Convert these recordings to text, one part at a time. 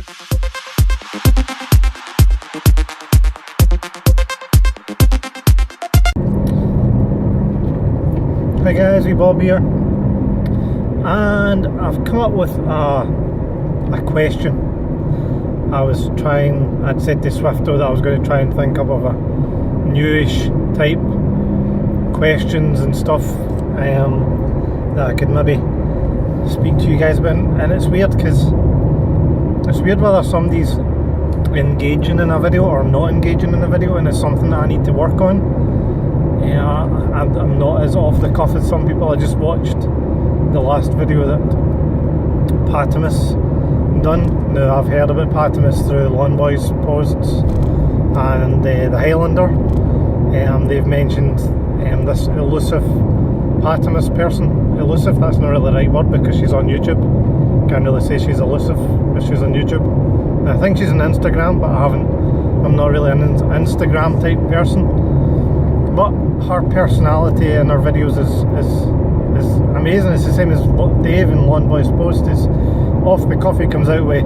Hi guys, Bob here, and I've come up with a question. I'd said to Swifto that I was going to try and think up of a newish type questions and stuff that I could maybe speak to you guys about, and it's weird whether somebody's engaging in a video or not engaging in a video, and it's something that I need to work on. I'm not as off the cuff as some people. I just watched the last video that Patimus done. Now I've heard about Patimus through Lawn Boys posts and the Highlander. They've mentioned this elusive Patimus person. Elusive, that's not really the right word because she's on YouTube. Can't really say she's elusive if she's on YouTube. And I think she's on Instagram, but I'm not really an Instagram type person. But her personality in her videos is amazing. It's the same as Dave in Lawn Boys post. Is off the cuff, he comes out with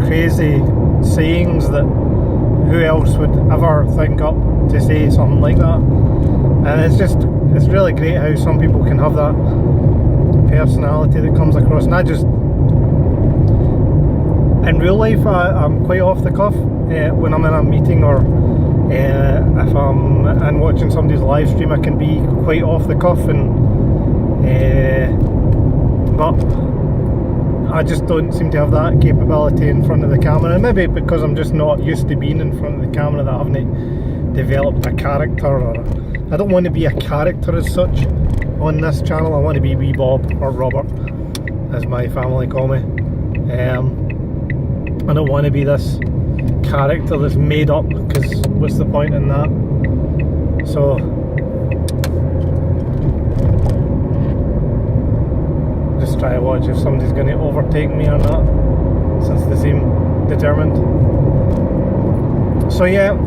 crazy sayings that who else would ever think up to say something like that. And it's really great how some people can have that personality that comes across. And I just, in real life, I'm quite off the cuff when I'm in a meeting, or if I'm watching somebody's live stream, I can be quite off the cuff, but I just don't seem to have that capability in front of the camera. And maybe because I'm just not used to being in front of the camera, that I haven't developed a character, or I don't want to be a character as such on this channel. I want to be Wee Bob, or Robert as my family call me. I don't want to be this character that's made up, because what's the point in that? So just try to watch if somebody's going to overtake me or not, since they seem determined. So yeah,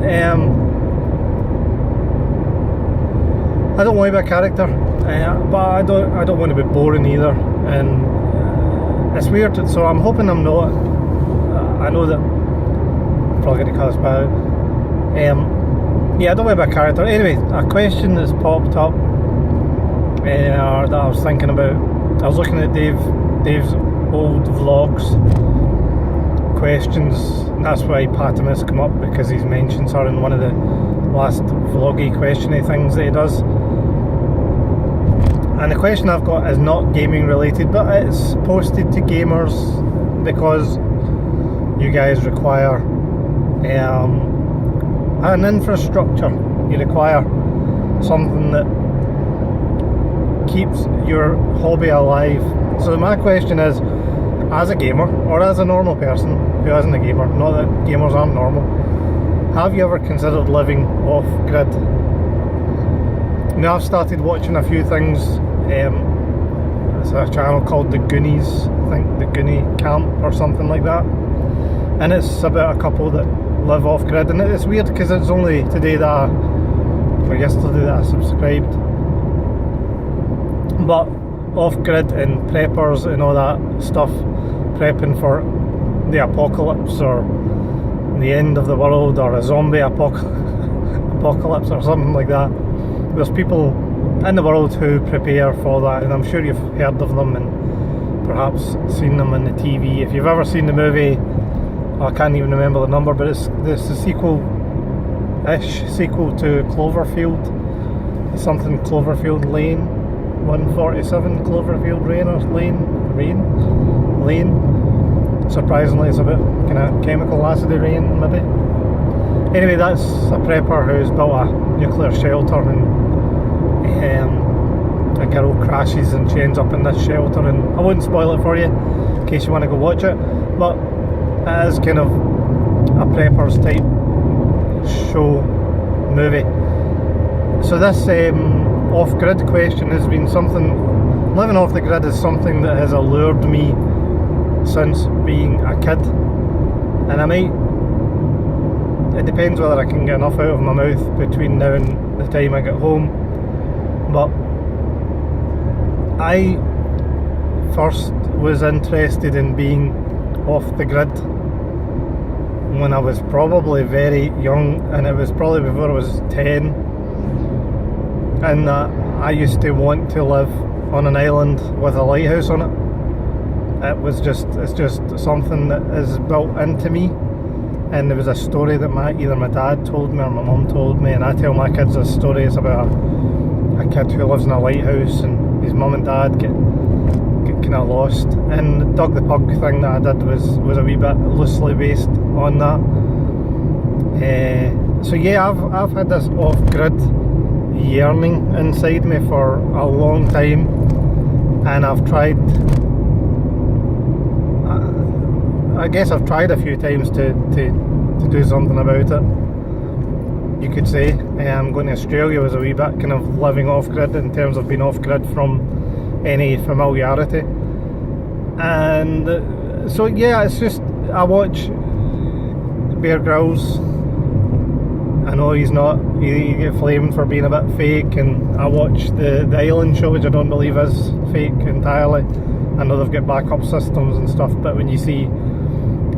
I don't want to be a character, but I don't want to be boring either, and it's weird. So I'm hoping I'm not. I know that I'm probably going to cut this back out. Yeah, I don't want to be a character. Anyway, a question that's popped up that I was thinking about. I was looking at Dave's old vlogs questions, and that's why Patimus come up, because he's mentioned her in one of the last Vloggy questiony things that he does. And the question I've got is not gaming related, but it's posted to gamers because you guys require an infrastructure. You require something that keeps your hobby alive. So my question is, as a gamer, or as a normal person who isn't a gamer, not that gamers aren't normal, have you ever considered living off-grid? Now I've started watching a few things. There's a channel called The Goonies, I think The Goonie Camp or something like that, and it's about a couple that live off-grid. And it's weird because it's only today that or yesterday that I subscribed. But off-grid and preppers and all that stuff, prepping for the apocalypse or the end of the world, or a zombie apocalypse or something like that. There's people in the world who prepare for that, and I'm sure you've heard of them and perhaps seen them on the TV. If you've ever seen the movie, I can't even remember the number, but it's the sequel to Cloverfield, something Cloverfield Lane, 147 Cloverfield Lane. Surprisingly, it's a bit kind of chemical acidy rain, maybe. Anyway, that's a prepper who's built a nuclear shelter, and a girl crashes and she ends up in this shelter, and I won't spoil it for you in case you want to go watch it, but it is kind of a preppers type show movie. So this off-grid question has been something, living off the grid is something that has allured me since being a kid, and I might, it depends whether I can get enough out of my mouth between now and the time I get home, but I first was interested in being off the grid when I was probably very young, and it was probably before I was 10, and I used to want to live on an island with a lighthouse on it. It's just something that is built into me. And there was a story that either my dad told me or my mum told me, and I tell my kids this story. It's about a kid who lives in a lighthouse, and his mum and dad get kind of lost. And Doug the Pug thing that I did was a wee bit loosely based on that. So yeah, I've had this off-grid yearning inside me for a long time, and I've tried. I guess I've tried a few times to do something about it, you could say. Going to Australia was a wee bit kind of living off-grid in terms of being off-grid from any familiarity. And so yeah, it's just, I watch Bear Grylls. I know he's not, he get flamed for being a bit fake, and I watch the Island show, which I don't believe is fake entirely. I know they've got backup systems and stuff, but when you see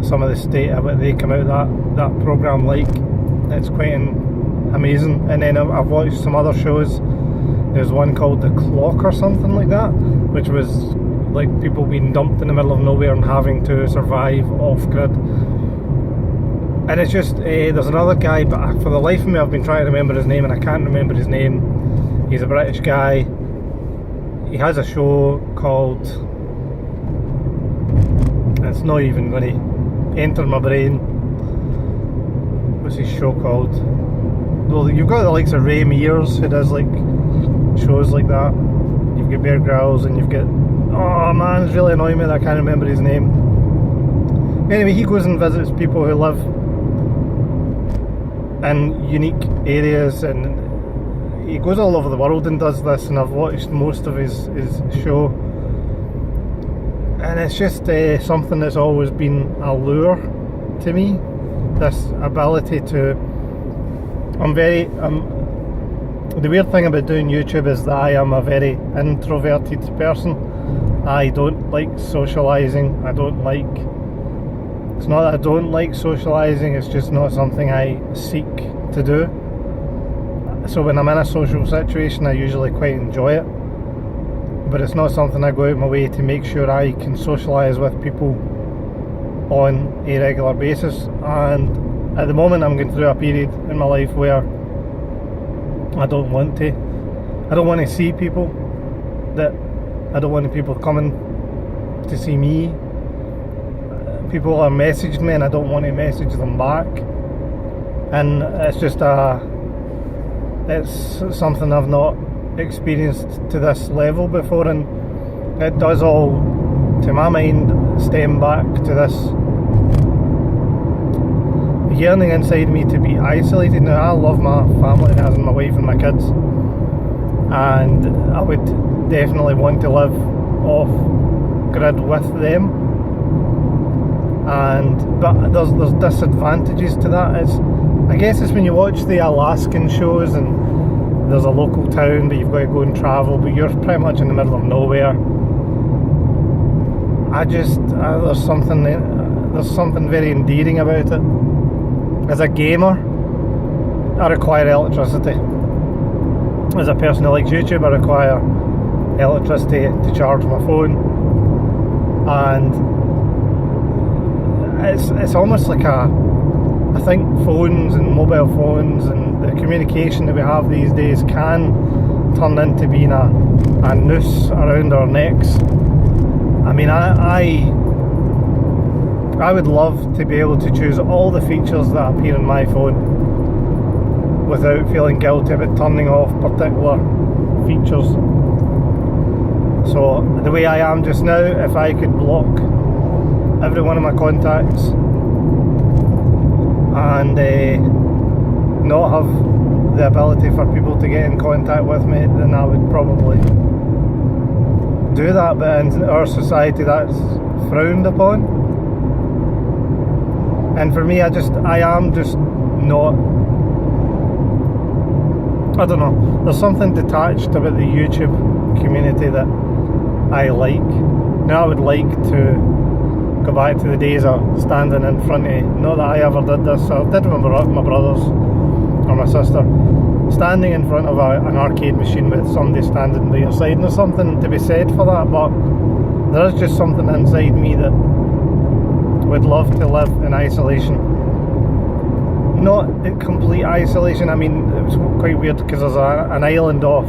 some of the state of it they come out that programme, like, it's quite amazing. And then I've watched some other shows. There's one called The Clock or something like that, which was like people being dumped in the middle of nowhere and having to survive off-grid. And it's just, there's another guy, but for the life of me I've been trying to remember his name and I can't remember his name. He's a British guy. He has a show called, it's not even going to enter my brain. What's his show called? Well, you've got the likes of Ray Mears, who does like shows like that. You've got Bear Grylls, and you've got, oh man, it's really annoying me that I can't remember his name. Anyway, he goes and visits people who live in unique areas, and he goes all over the world and does this, and I've watched most of his show. And it's just something that's always been a lure to me, this ability to, the weird thing about doing YouTube is that I am a very introverted person. I don't like socialising. It's not that I don't like socialising, it's just not something I seek to do. So when I'm in a social situation I usually quite enjoy it, but it's not something I go out my way to make sure I can socialise with people on a regular basis. And at the moment I'm going through a period in my life where I don't want to see people, that I don't want people coming to see me. People have messaged me and I don't want to message them back, and it's just it's something I've not experienced to this level before, and it does all, to my mind, stem back to this yearning inside me to be isolated. Now I love my family, as in my wife and my kids, and I would definitely want to live off grid with them, but there's disadvantages to that. I guess it's when you watch the Alaskan shows and there's a local town but you've got to go and travel, but you're pretty much in the middle of nowhere. There's something very endearing about it. As a gamer, I require electricity. As a person who likes YouTube, I require electricity to charge my phone, and it's almost like I think phones and mobile phones and the communication that we have these days can turn into being a noose around our necks. I mean, I would love to be able to choose all the features that appear in my phone without feeling guilty about turning off particular features. So the way I am just now, if I could block every one of my contacts and not have the ability for people to get in contact with me, then I would probably do that. But in our society that's frowned upon, and for me I am just not, I don't know, there's something detached about the YouTube community that I like. Now I would like to go back to the days of standing in front of, not that I ever did this, I did with my brothers or my sister, standing in front of an arcade machine with somebody standing by your side, and there's something to be said for that, but there is just something inside me that would love to live in isolation. Not in complete isolation. I mean, it was quite weird because there's an island off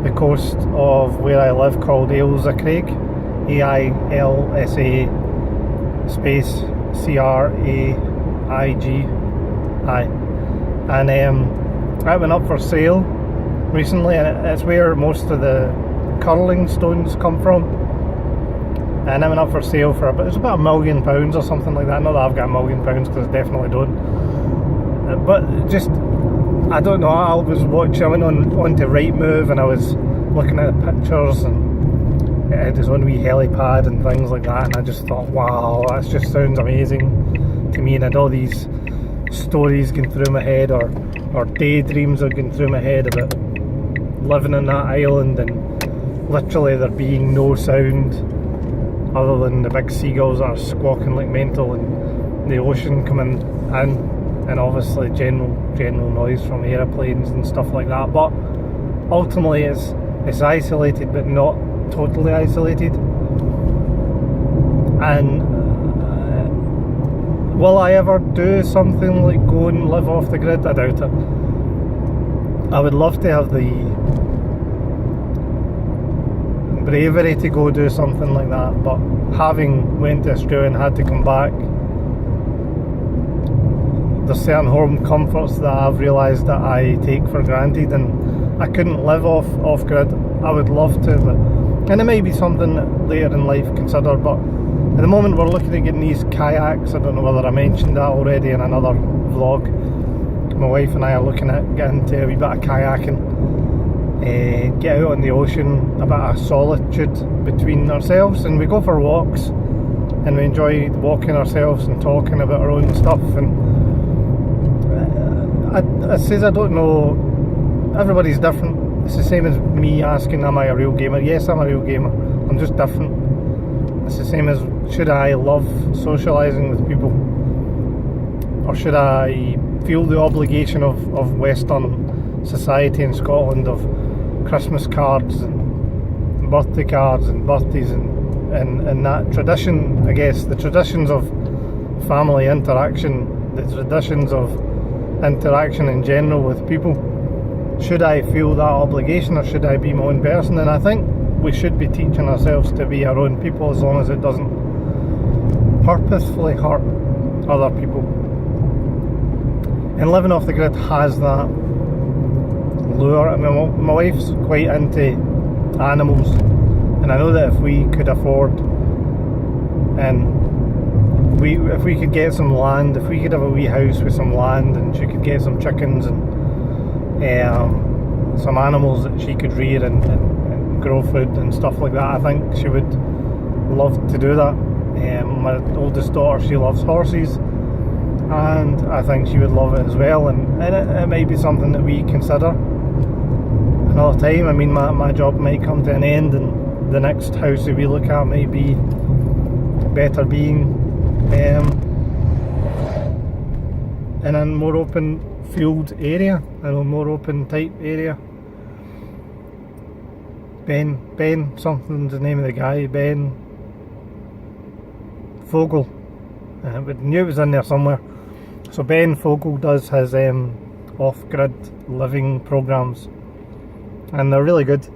the coast of where I live called Ailsa Craig, AILSA space CRAIG, and I went up for sail recently, and it's where most of the curling stones come from. And I went up for sale for it was about £1 million or something like that. Not that I've got £1 million, because I definitely don't. But just, I don't know, I was watching, I went onto Rightmove and I was looking at the pictures, and it had its own wee helipad and things like that, and I just thought, wow, that just sounds amazing to me. And I had all these stories going through my head, or daydreams are going through my head about living on that island and literally there being no sound other than the big seagulls that are squawking like mental, and the ocean coming in, and obviously general noise from aeroplanes and stuff like that. But ultimately it's isolated, but not totally isolated. And will I ever do something like go and live off the grid? I doubt it. I would love to have the bravery to go do something like that, but having went to Australia and had to come back, there's certain home comforts that I've realised that I take for granted, and I couldn't live off grid. I would love to, and it may be something that later in life consider, but at the moment we're looking at getting these kayaks. I don't know whether I mentioned that already in another vlog. My wife and I are looking at getting into a wee bit of kayaking, get out on the ocean, a bit of solitude between ourselves, and we go for walks and we enjoy walking ourselves and talking about our own stuff. And I says, I don't know, everybody's different. It's the same as me asking, am I a real gamer? Yes, I'm a real gamer, I'm just different. It's the same as, should I love socialising with people, or should I feel the obligation of Western society in Scotland, of Christmas cards and birthday cards and birthdays and that tradition, I guess, the traditions of family interaction, the traditions of interaction in general with people. Should I feel that obligation, or should I be my own person? And I think we should be teaching ourselves to be our own people, as long as it doesn't purposefully hurt other people. And living off the grid has that lure. I mean, my wife's quite into animals, and I know that if we could afford, and if we could get some land, if we could have a wee house with some land, and she could get some chickens and some animals that she could rear and grow food and stuff like that, I think she would love to do that. My oldest daughter, she loves horses, and I think she would love it as well, and it might be something that we consider another time. I mean, my job might come to an end, and the next house that we look at might be better being in a more open field area, in a more open type area. Ben, something's the name of the guy, Ben Fogel. I knew it was in there somewhere. So Ben Fogel does his off-grid living programs, and they're really good.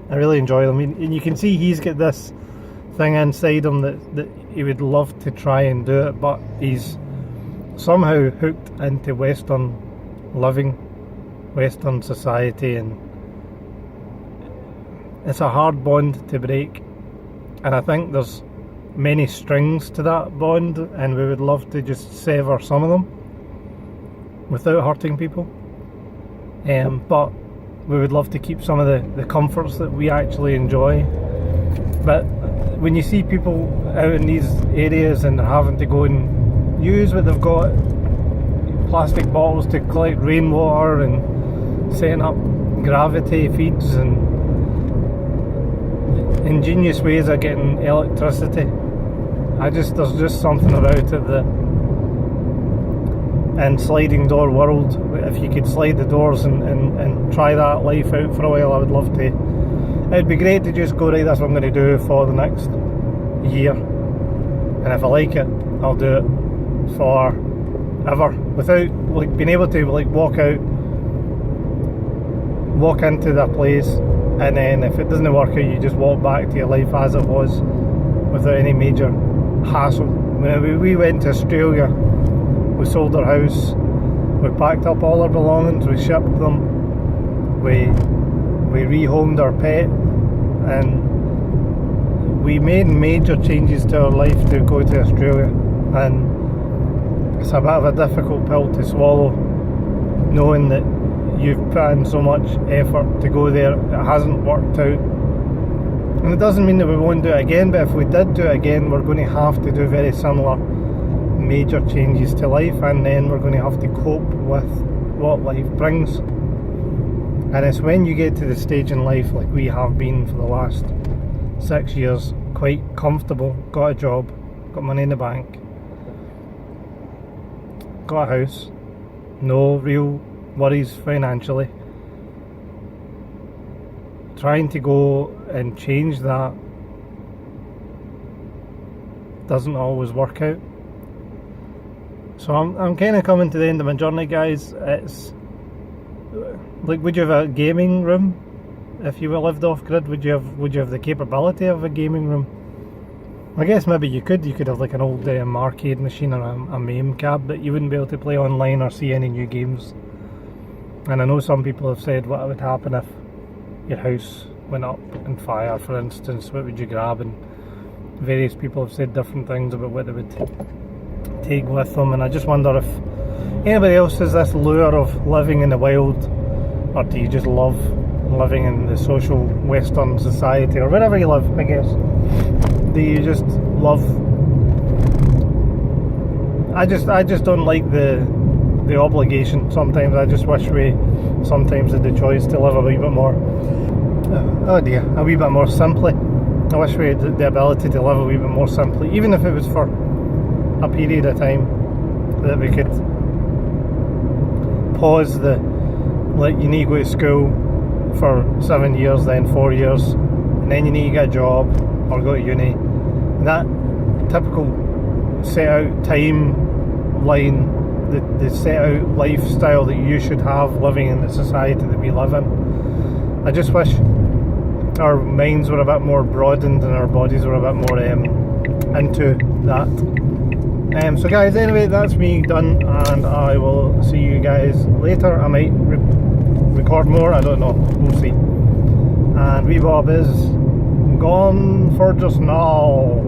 I really enjoy them, and you can see he's got this thing inside him that he would love to try and do it, but he's somehow hooked into Western living, Western society, and it's a hard bond to break, and I think there's many strings to that bond, and we would love to just sever some of them without hurting people, but we would love to keep some of the comforts that we actually enjoy. But when you see people out in these areas and they're having to go and use what they've got, plastic bottles to collect rainwater, and setting up gravity feeds and ingenious ways of getting electricity, there's just something about it that in sliding door world, if you could slide the doors and try that life out for a while, I would love to. It'd be great to just go, right, that's what I'm going to do for the next year, and if I like it, I'll do it forever, without like being able to like walk into the place, and then if it doesn't work out, you just walk back to your life as it was without any major hassle. When we went to Australia, we sold our house, we packed up all our belongings, we shipped them, we rehomed our pet, and we made major changes to our life to go to Australia. And it's a bit of a difficult pill to swallow, knowing that you've put in so much effort to go there, it hasn't worked out. And it doesn't mean that we won't do it again, but if we did do it again, we're going to have to do very similar major changes to life, and then we're going to have to cope with what life brings. And it's when you get to the stage in life like we have been for the last 6 years, quite comfortable, got a job, got money in the bank, got a house, no real worries financially, trying to go and change that doesn't always work out. So I'm kind of coming to the end of my journey, guys. It's like, would you have a gaming room if you lived off grid? Would you have the capability of a gaming room? I guess maybe you could have like an old arcade machine or a MAME cab, but you wouldn't be able to play online or see any new games. And I know some people have said what would happen if your house went up in fire, for instance, what would you grab? And various people have said different things about what they would take with them, and I just wonder if anybody else has this lure of living in the wild, or do you just love living in the social Western society, or wherever you live, I guess. Do you just love... I just don't like the obligation sometimes. I just wish we sometimes had the choice to live a wee bit more, oh dear, a wee bit more simply. I wish we had the ability to live a wee bit more simply, even if it was for a period of time, that we could pause the, like, you need to go to school for 7 years, then 4 years, and then you need to get a job or go to uni. And that typical set out timeline, the set out lifestyle that you should have living in the society that we live in. I just wish our minds were a bit more broadened and our bodies were a bit more into that. So guys, anyway, that's me done, and I will see you guys later. I might record more, I don't know, we'll see. And wee Bob is gone for just now.